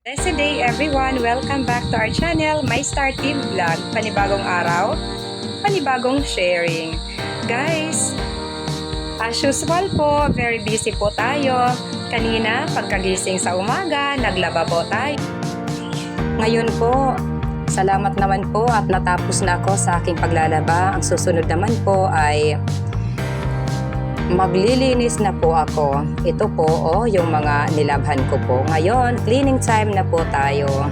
Blessed day everyone! Welcome back to our channel, My Star Team Vlog. Panibagong araw, panibagong sharing. Guys, as usual po, very busy po tayo. Kanina, pagkagising sa umaga, naglaba po tayo. Ngayon po, salamat naman po at natapos na ako sa aking paglalaba. Ang susunod naman po ay maglilinis na po ako. Ito po yung mga nilabhan ko po. Ngayon, cleaning time na po tayo.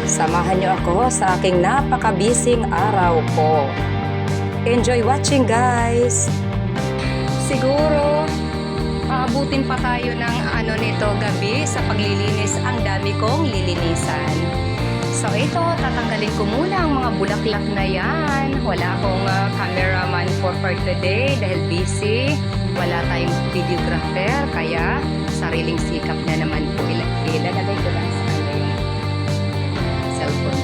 Samahan niyo ako sa aking napaka-busy araw po. Enjoy watching, guys! Siguro, aabutin pa tayo ng nito gabi sa paglilinis. Ang dami kong lilinisan. So ito, tatanggalin ko muna ang mga bulaklak na yan. Wala akong cameraman for today dahil busy. Wala tayong videographer, kaya sariling sikap na naman po. Ilalagay ko lang sa yung cellphone.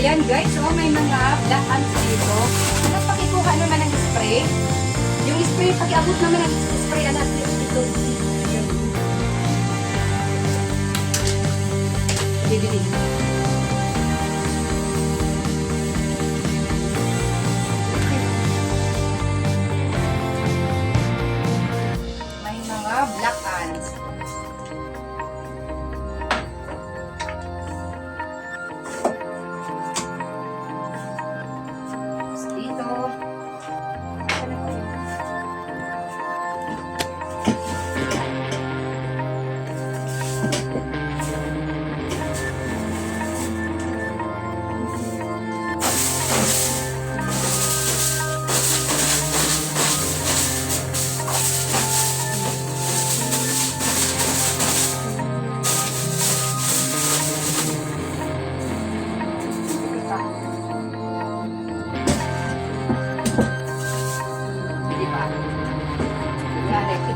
Ayan guys, may mga black ants dito. Pakikuha naman ng spray. Yung spray, pag-iabot naman ng spray, dito. Bibili. May mga black ants.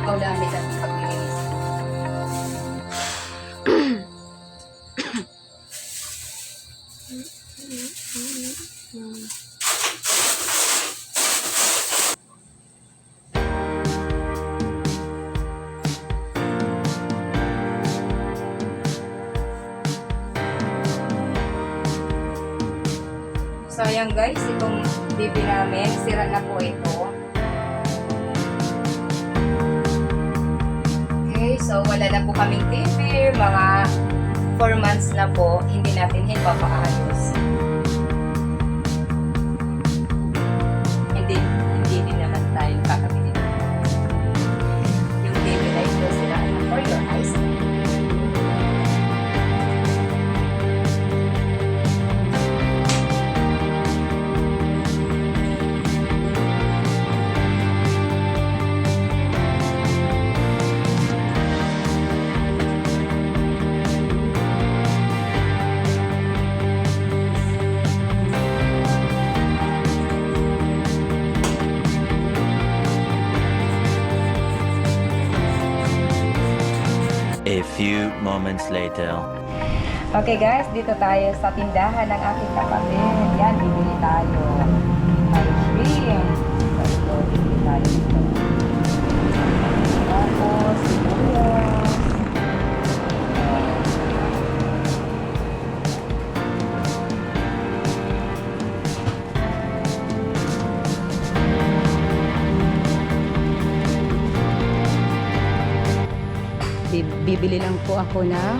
Ikaw dami ang paglilinis. So ayan guys, itong bibi namin, sira na po ito. So, wala na po kaming TV, mga 4 months na po, hindi natin papaayos. Hindi din naman tayo kakabili. Yung TV na ito sila for your eyes. A few moments later. Okay guys, dito tayo sa tindahan ng aking kapatid. Yan, bibili tayo. May shrimp. So ito, bibili tayo dito. Tapos, sibuyas. Bibili lang po ako ng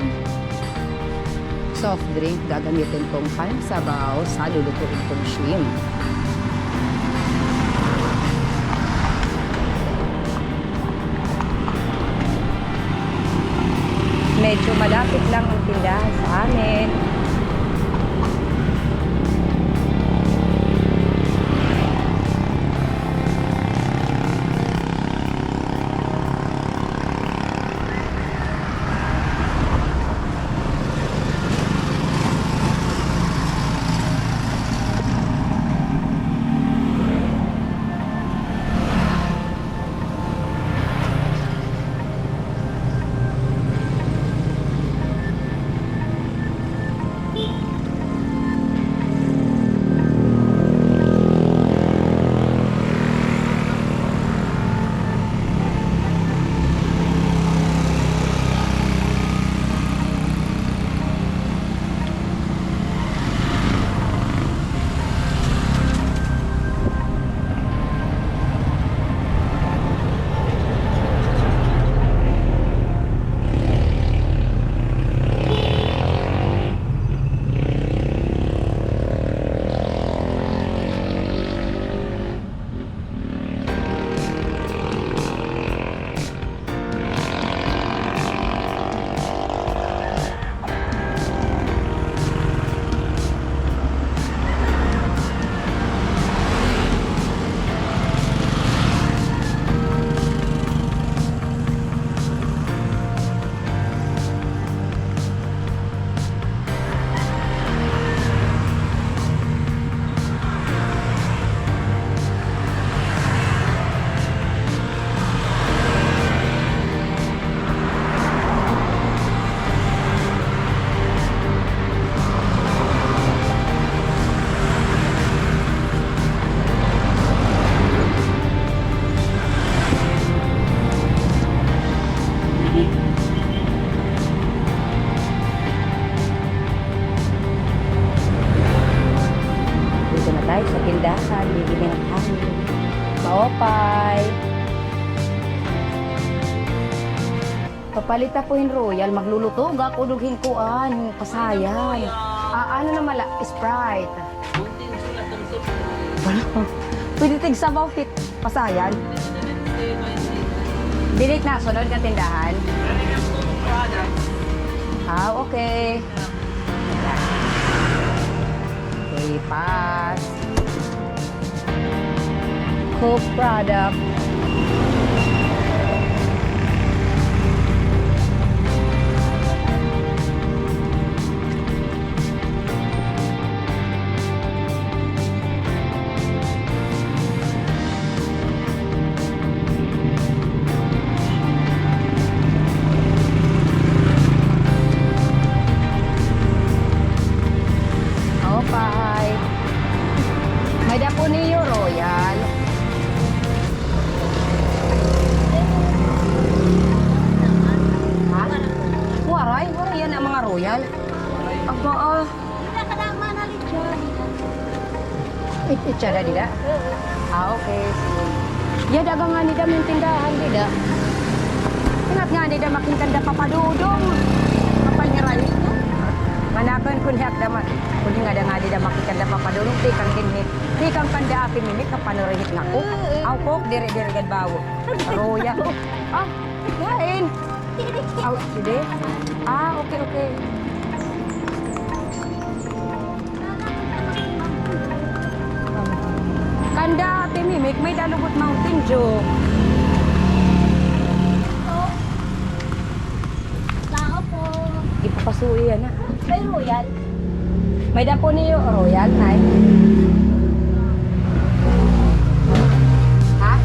soft drink. Gagamitin kong pansabaw sa lulutuin kong shrimp. Medyo malapit lang ang tindahan sa amin. Dito na tayo sa tindahan, bibili ng hangin. Maopay. Papalita po yung Royal, magluluto ako dughin kuan, pasayan. Ano na mala, Sprite. Wala pa. Pwede tig sabaw hit, pasayan. Dilit na, sunod ka tindahan. Okay. Okay, pass. Cook product. Okay. May dapo niyo Royal. Ha? Waray yan ang mga Royal. Ako, Itchada dida? Okay. Sige. Ya, dagang nga nida may tindahan dida. Ingat nga nida makintanda papadudong. Kapal nga rin. Manakan kun hak damat. Kung nga nga nida makintanda papadudong. Tikang kinhit. Tikang kanda akin mimik kapanurihit nga ko. Aw kok, dire-dire gad bawo. Roya. Gain. Aw, sige. Okay. Kanda ate mimik, may Dalubot Mountain Dew. Tao po. Ipapasuyo yan na. May Royal. May dapo niyo Royal, Nay. Ha?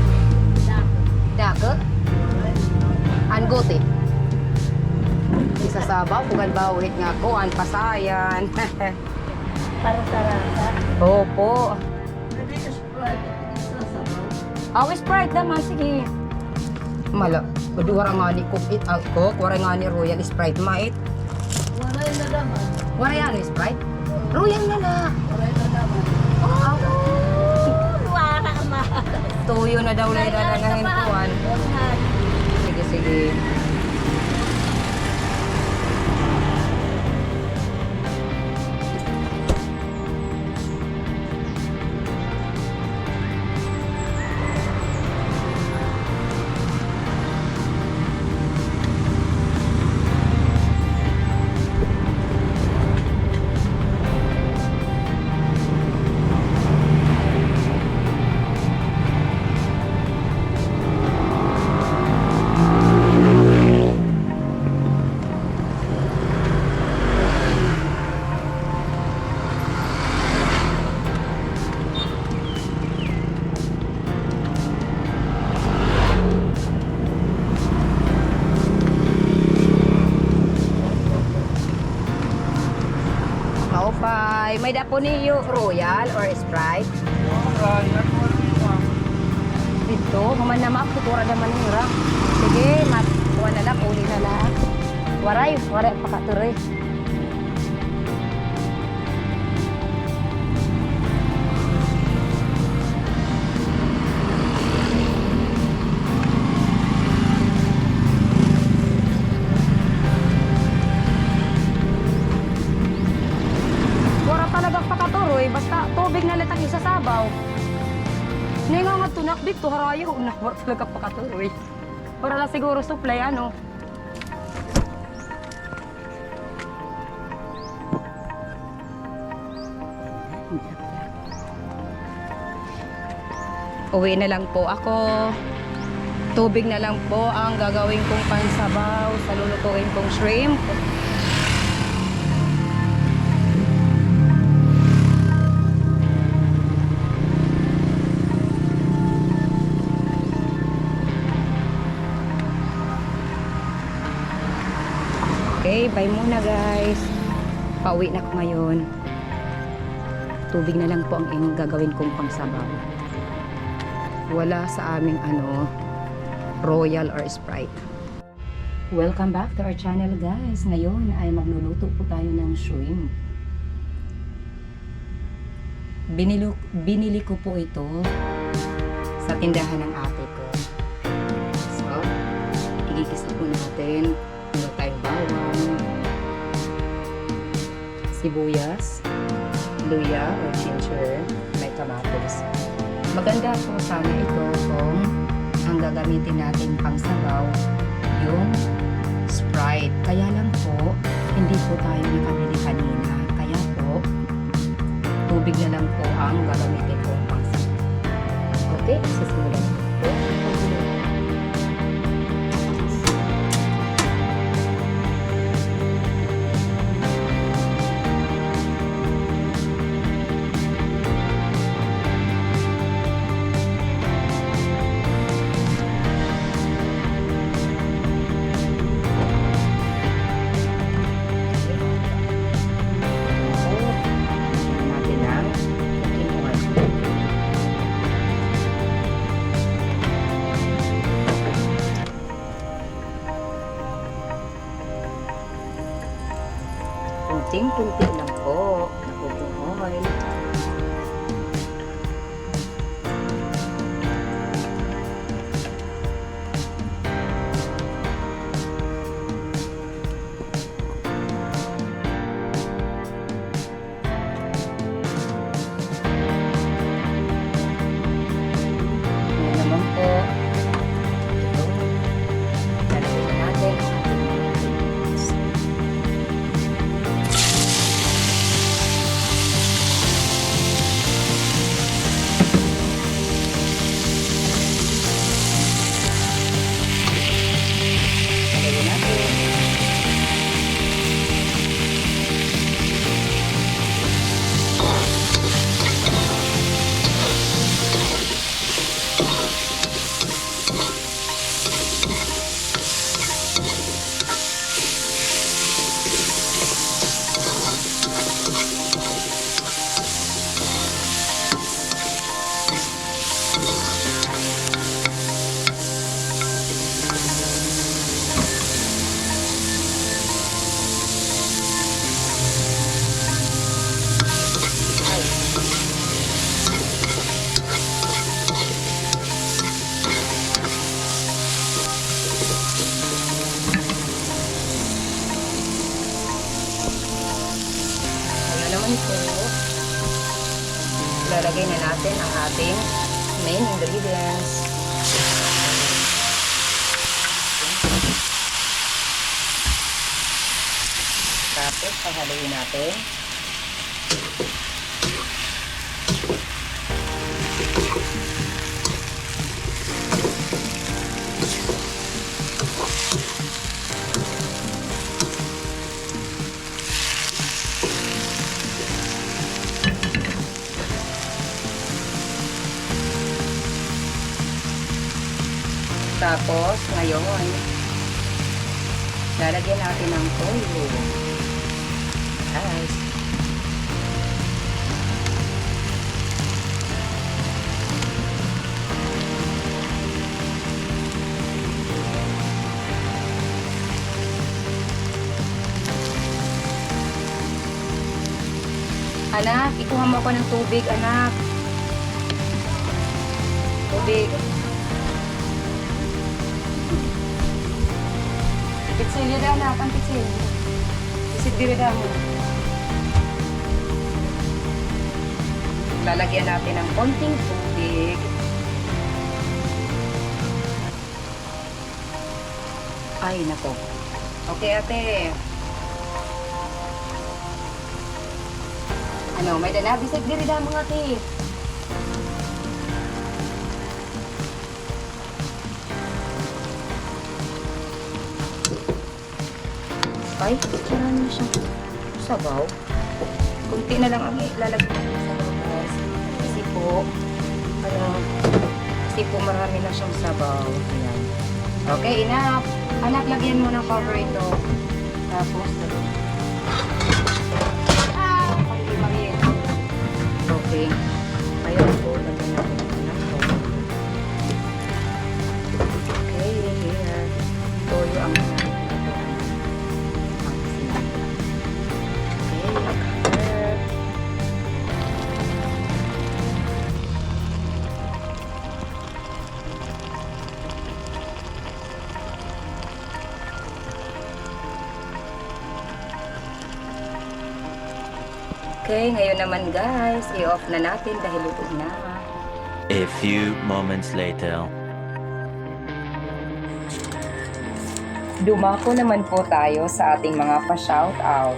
Dagat? Anggote. Isa sabaw, kugan bawit nga ko, an pasayan. Parang sarasa. Opo. Sprite naman, sige. Mala, wala nga ni cook it out cook, wala nga ni Royal Sprite mait. Wala na naman. Wala yan Sprite? Royal na na. Wala na naman. Wala ma. Tuyo na daw na ilalangangin kuwan. Sige. Maupay. May dapo niyo Royal or Sprite? Dito, human na map, kutura naman yung ram. Sige, kuha na lang, uli na lang. Waray pakatuloy. Wala talagang pakatuloy, basta tubig na latang isasabaw. Nenga nga tunak dito, harayo na wala talaga pakatuloy. Para lang siguro supply, ano. Uwi na lang po ako. Tubig na lang po ang gagawin kong pansabaw sa lulutuin kong shrimp. Okay, bye muna guys. Pauwi na ako ngayon. Tubig na lang po ang gagawin kong pangsabaw. Wala sa aming Royal or Sprite. Welcome back to our channel guys. Ngayon ay magluluto po tayo ng shrimp. Binili ko po ito sa tindahan ng ate ko. So, igigisa po natin. Meron tayong bawang, sibuyas, luya or ginger, may kamatis. Maganda po sana ito kung ang gagamitin natin pang sabaw yung Sprite. Kaya lang po, hindi po tayo nakabili kanina. Kaya po, tubig na lang po ang gagamitin ko pang sabaw. Okay, sisimulan po. Kunting-kunti lang po na cooking oil. Ngayon naman po, ito, lalagyan natin ang ating mayonnaise. Lagyan natin. Naman po, lalagay na natin ang ating main ingredients. Tapos, pahaluin natin. Tapos, ngayon, lalagyan natin ng toyo. Guys. Anak, ikuha mo ako ng tubig, anak. Tubig. Pitsil, yun na, pang pitsil. Isit dirida mo. Lalagyan natin ng konting tubig. Ay, nako. Okay, ate. Ano, may dana, bisig dirida mo nga, ate. Ay, marami na siyang sabaw. Kunti na lang ang ilalagay natin sa sabaw, guys. Kasi po marami na siyang sabaw. Ayan. Okay, enough. Anak, lagyan mo ng cover ito. Tapos, okay. Ayan po, lagyan natin ng cover. Okay, here. Toyo ang Okay, ngayon naman guys, i-off na natin dahil ito na. A few moments later. Dumako naman po tayo sa ating mga pa-shoutout.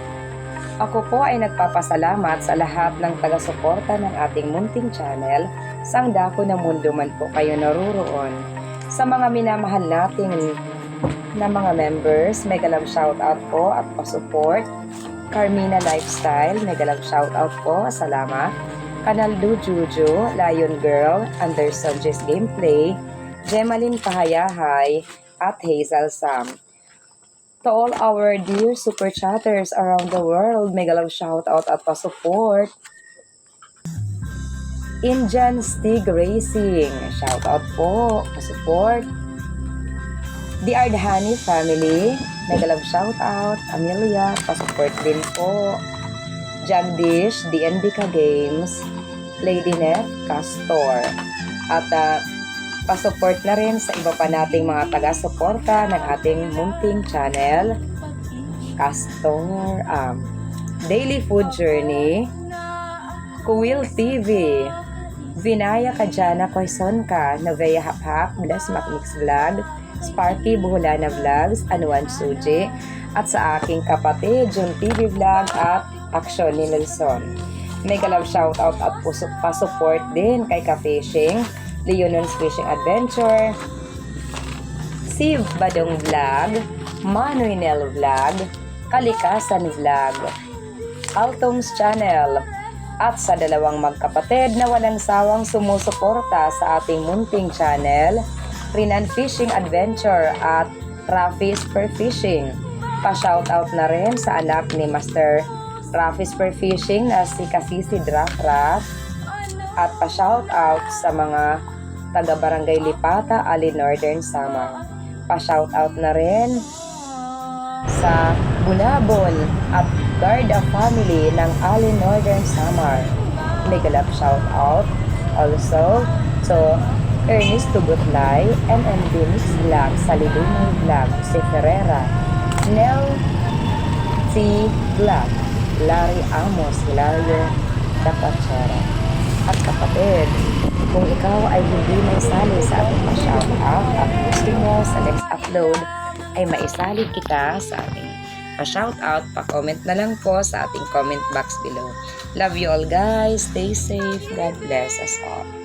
Ako po ay nagpapasalamat sa lahat ng taga-suporta ng ating munting channel, sang dako ng mundo man po kayo naroroon. Sa mga minamahal nating na mga members, mega love shoutout po at pa-support. Carmina Lifestyle, mega love shoutout po, salamat. Kanaldo Juju, Lion Girl, Anderson Jess Gameplay, Gemaline Pahayahay, at Hazel Sam. To all our dear super chatters around the world, mega love shoutout at pa-support. Indian Stig Racing, shoutout po, pa-support. The Ardhani family, mega love shoutout. Amelia, pa-support din po. Jagdish, DNBK Games, Lady Nef, Castor. At pa-support na rin sa iba pa nating mga taga-suporta ng ating munting channel. Castor, Daily Food Journey, Kuwil TV, Vinaya Kajana Koysonka, Novea Haphap, Bless Macmix Vlog, Sparky Buholana Vlogs, Anuan Suji, at sa aking kapatid, Jun TV Vlog at Action ni Nelson. Mega love shoutout at pa-support din kay Ka-Fishing, Leonon's Fishing Adventure, Siv Badong Vlog, Manuinel Vlog, Kalikasan Vlog, Altom's Channel, at sa dalawang magkapatid na walang sawang sumusuporta sa ating munting channel, Rinan Fishing Adventure at Raffis Per Fishing. Pa-shoutout na rin sa anak ni Master Raffis Per Fishing na si Kasisi Drafraf, at pa-shoutout sa mga taga-barangay Lipata, Ali Northern Samar. Pa-shoutout na rin sa Bunabon at Garda family ng Ali Northern Samar. Mega love shoutout also to Ernest Tugutlay, MMB Mix Vlog, Salilunay Vlog, si Ferrera, Nel T. Vlog, Larry Amos, Hilario Dapachera. At kapatid, kung ikaw ay hindi maisali sa ating pa-shoutout at gusto mo sa next upload ay maisali kita sa ating pa-shoutout, pa-comment na lang po sa ating comment box below. Love you all guys. Stay safe. God bless us all.